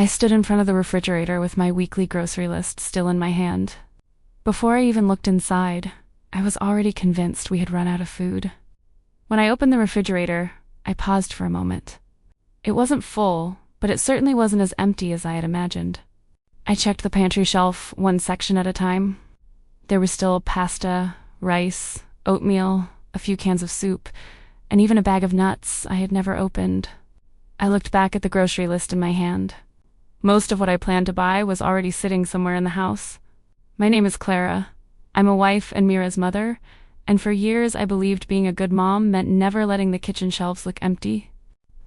I stood in front of the refrigerator with my weekly grocery list still in my hand. Before I even looked inside, I was already convinced we had run out of food. When I opened the refrigerator, I paused for a moment. It wasn't full, but it certainly wasn't as empty as I had imagined. I checked the pantry shelf one section at a time. There was still pasta, rice, oatmeal, a few cans of soup, and even a bag of nuts I had never opened. I looked back at the grocery list in my hand. Most of what I planned to buy was already sitting somewhere in the house. My name is Clara. I'm a wife and Mira's mother, and for years I believed being a good mom meant never letting the kitchen shelves look empty.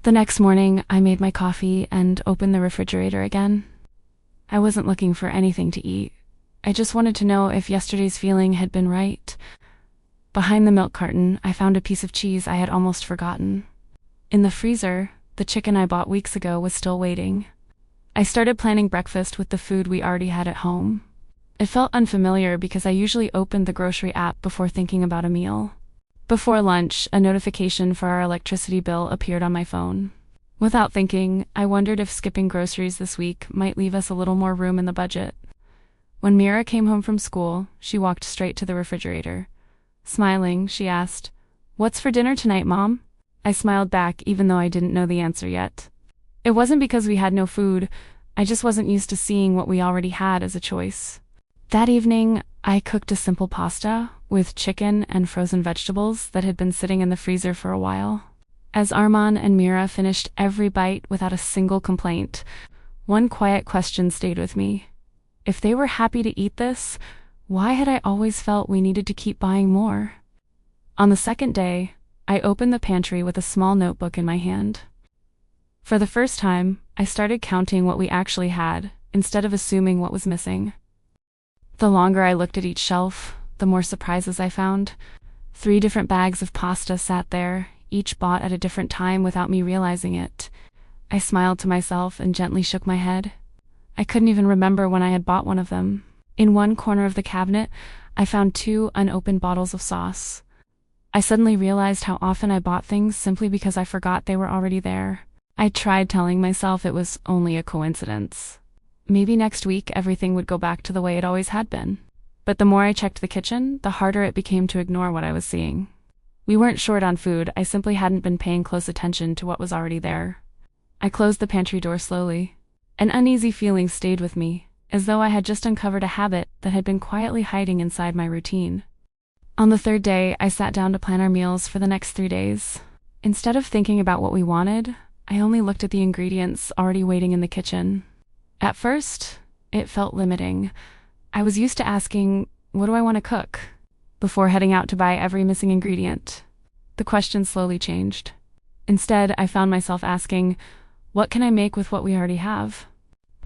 The next morning, I made my coffee and opened the refrigerator again. I wasn't looking for anything to eat. I just wanted to know if yesterday's feeling had been right. Behind the milk carton, I found a piece of cheese I had almost forgotten. In the freezer, the chicken I bought weeks ago was still waiting. I started planning breakfast with the food we already had at home. It felt unfamiliar because I usually opened the grocery app before thinking about a meal. Before lunch, a notification for our electricity bill appeared on my phone. Without thinking, I wondered if skipping groceries this week might leave us a little more room in the budget. When Mira came home from school, she walked straight to the refrigerator. Smiling, she asked, "What's for dinner tonight, Mom?" I smiled back even though I didn't know the answer yet. It wasn't because we had no food, I just wasn't used to seeing what we already had as a choice. That evening, I cooked a simple pasta with chicken and frozen vegetables that had been sitting in the freezer for a while. As Arman and Mira finished every bite without a single complaint, one quiet question stayed with me. If they were happy to eat this, why had I always felt we needed to keep buying more? On the second day, I opened the pantry with a small notebook in my hand. For the first time, I started counting what we actually had, instead of assuming what was missing. The longer I looked at each shelf, the more surprises I found. 3 different bags of pasta sat there, each bought at a different time without me realizing it. I smiled to myself and gently shook my head. I couldn't even remember when I had bought one of them. In one corner of the cabinet, I found 2 unopened bottles of sauce. I suddenly realized how often I bought things simply because I forgot they were already there. I tried telling myself it was only a coincidence. Maybe next week everything would go back to the way it always had been. But the more I checked the kitchen, the harder it became to ignore what I was seeing. We weren't short on food, I simply hadn't been paying close attention to what was already there. I closed the pantry door slowly. An uneasy feeling stayed with me, as though I had just uncovered a habit that had been quietly hiding inside my routine. On the 3rd day, I sat down to plan our meals for the next 3 days. Instead of thinking about what we wanted, I only looked at the ingredients already waiting in the kitchen. At first, it felt limiting. I was used to asking, "What do I want to cook?" before heading out to buy every missing ingredient. The question slowly changed. Instead, I found myself asking, "What can I make with what we already have?"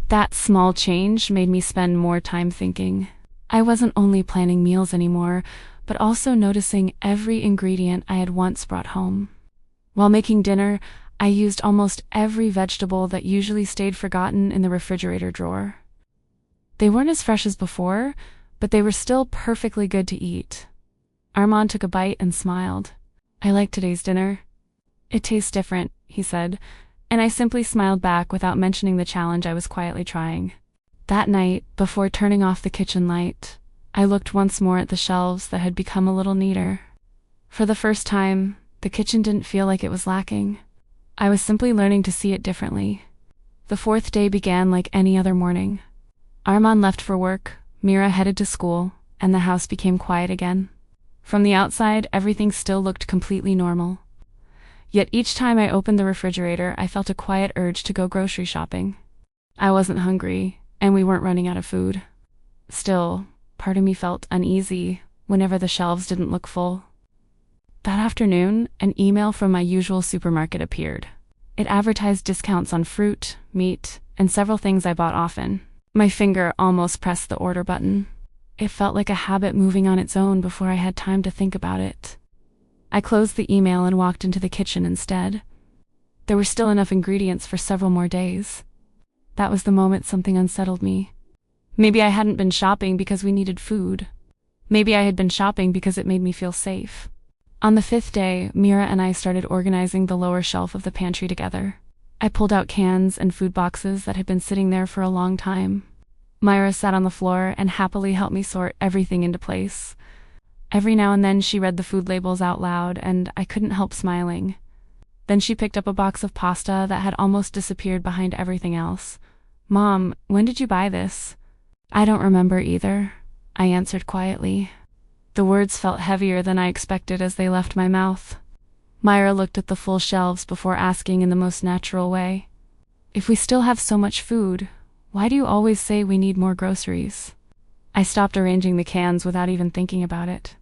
That small change made me spend more time thinking. I wasn't only planning meals anymore, but also noticing every ingredient I had once brought home. While making dinner, I used almost every vegetable that usually stayed forgotten in the refrigerator drawer. They weren't as fresh as before, but they were still perfectly good to eat. Armand took a bite and smiled. "I like today's dinner." "It tastes different," he said, and I simply smiled back without mentioning the challenge I was quietly trying. That night, before turning off the kitchen light, I looked once more at the shelves that had become a little neater. For the first time, the kitchen didn't feel like it was lacking. I was simply learning to see it differently. The 4th day began like any other morning. Armand left for work, Mira headed to school, and the house became quiet again. From the outside, everything still looked completely normal. Yet each time I opened the refrigerator, I felt a quiet urge to go grocery shopping. I wasn't hungry, and we weren't running out of food. Still, part of me felt uneasy whenever the shelves didn't look full. That afternoon, an email from my usual supermarket appeared. It advertised discounts on fruit, meat, and several things I bought often. My finger almost pressed the order button. It felt like a habit moving on its own before I had time to think about it. I closed the email and walked into the kitchen instead. There were still enough ingredients for several more days. That was the moment something unsettled me. Maybe I hadn't been shopping because we needed food. Maybe I had been shopping because it made me feel safe. On the 5th day, Mira and I started organizing the lower shelf of the pantry together. I pulled out cans and food boxes that had been sitting there for a long time. Myra sat on the floor and happily helped me sort everything into place. Every now and then she read the food labels out loud, and I couldn't help smiling. Then she picked up a box of pasta that had almost disappeared behind everything else. "Mom, when did you buy this?" "I don't remember either," I answered quietly. The words felt heavier than I expected as they left my mouth. Myra looked at the full shelves before asking in the most natural way, "If we still have so much food, why do you always say we need more groceries?" I stopped arranging the cans without even thinking about it.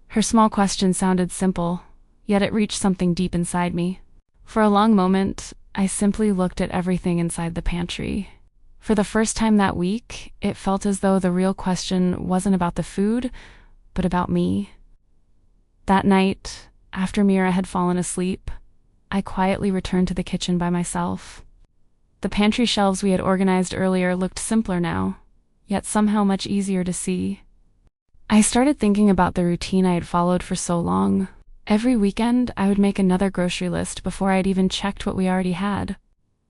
Her small question sounded simple, yet it reached something deep inside me. For a long moment, I simply looked at everything inside the pantry. For the first time that week, it felt as though the real question wasn't about the food, but about me. That night, after Mira had fallen asleep, I quietly returned to the kitchen by myself. The pantry shelves we had organized earlier looked simpler now, yet somehow much easier to see. I started thinking about the routine I had followed for so long. Every weekend, I would make another grocery list before I had even checked what we already had.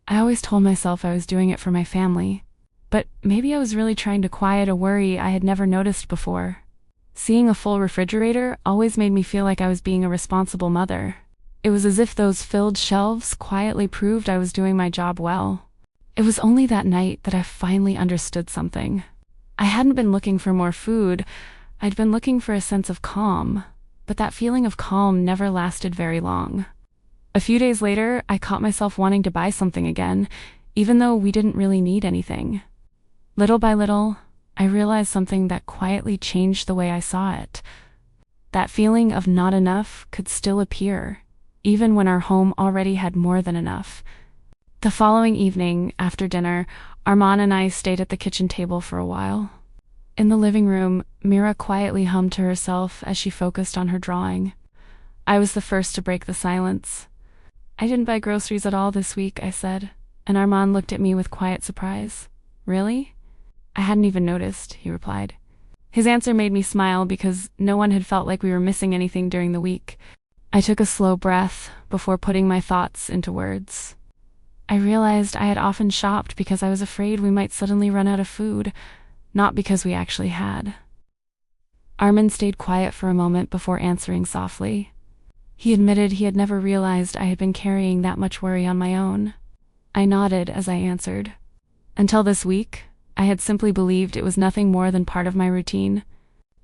I always told myself I was doing it for my family, but maybe I was really trying to quiet a worry I had never noticed before. Seeing a full refrigerator always made me feel like I was being a responsible mother. It was as if those filled shelves quietly proved I was doing my job well. It was only that night that I finally understood something. I hadn't been looking for more food, I'd been looking for a sense of calm, but that feeling of calm never lasted very long. A few days later, I caught myself wanting to buy something again, even though we didn't really need anything. Little by little, I realized something that quietly changed the way I saw it. That feeling of not enough could still appear, even when our home already had more than enough. The following evening, after dinner, Armand and I stayed at the kitchen table for a while. In the living room, Mira quietly hummed to herself as she focused on her drawing. I was the first to break the silence. "I didn't buy groceries at all this week," I said, and Armand looked at me with quiet surprise. "Really?" "I hadn't even noticed," he replied. His answer made me smile because no one had felt like we were missing anything during the week. I took a slow breath before putting my thoughts into words. I realized I had often shopped because I was afraid we might suddenly run out of food, not because we actually had. Armand stayed quiet for a moment before answering softly. He admitted he had never realized I had been carrying that much worry on my own. I nodded as I answered. Until this week, I had simply believed it was nothing more than part of my routine.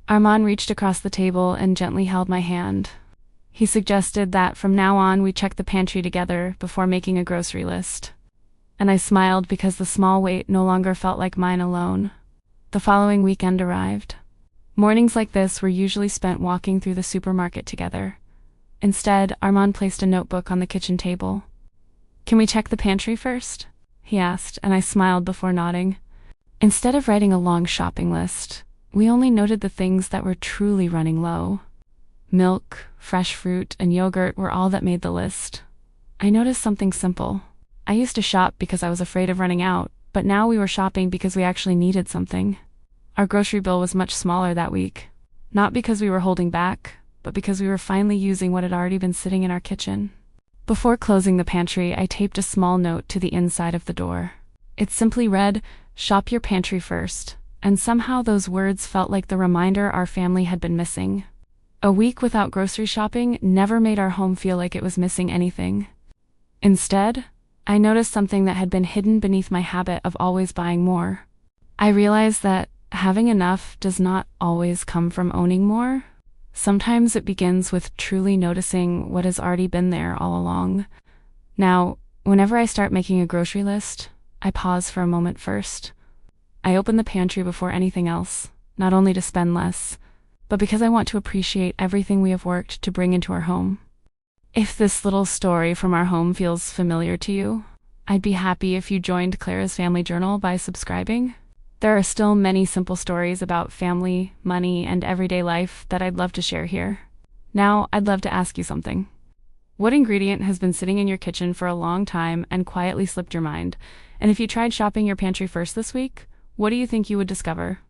Armand reached across the table and gently held my hand. He suggested that from now on we check the pantry together before making a grocery list. And I smiled because the small weight no longer felt like mine alone. The following weekend arrived. Mornings like this were usually spent walking through the supermarket together. Instead, Armand placed a notebook on the kitchen table. "Can we check the pantry first?" he asked, and I smiled before nodding. Instead of writing a long shopping list, we only noted the things that were truly running low. Milk, fresh fruit, and yogurt were all that made the list. I noticed something simple. I used to shop because I was afraid of running out, but now we were shopping because we actually needed something. Our grocery bill was much smaller that week, not because we were holding back, but because we were finally using what had already been sitting in our kitchen. Before closing the pantry, I taped a small note to the inside of the door. It simply read, "Shop your pantry first," and somehow those words felt like the reminder our family had been missing. A week without grocery shopping never made our home feel like it was missing anything. Instead, I noticed something that had been hidden beneath my habit of always buying more. I realized that having enough does not always come from owning more. Sometimes it begins with truly noticing what has already been there all along. Now, whenever I start making a grocery list, I pause for a moment first. I open the pantry before anything else, not only to spend less, but because I want to appreciate everything we have worked to bring into our home. If this little story from our home feels familiar to you, I'd be happy if you joined Clara's Family Journal by subscribing. There are still many simple stories about family, money, and everyday life that I'd love to share here. Now, I'd love to ask you something. What ingredient has been sitting in your kitchen for a long time and quietly slipped your mind? And if you tried shopping your pantry first this week, what do you think you would discover?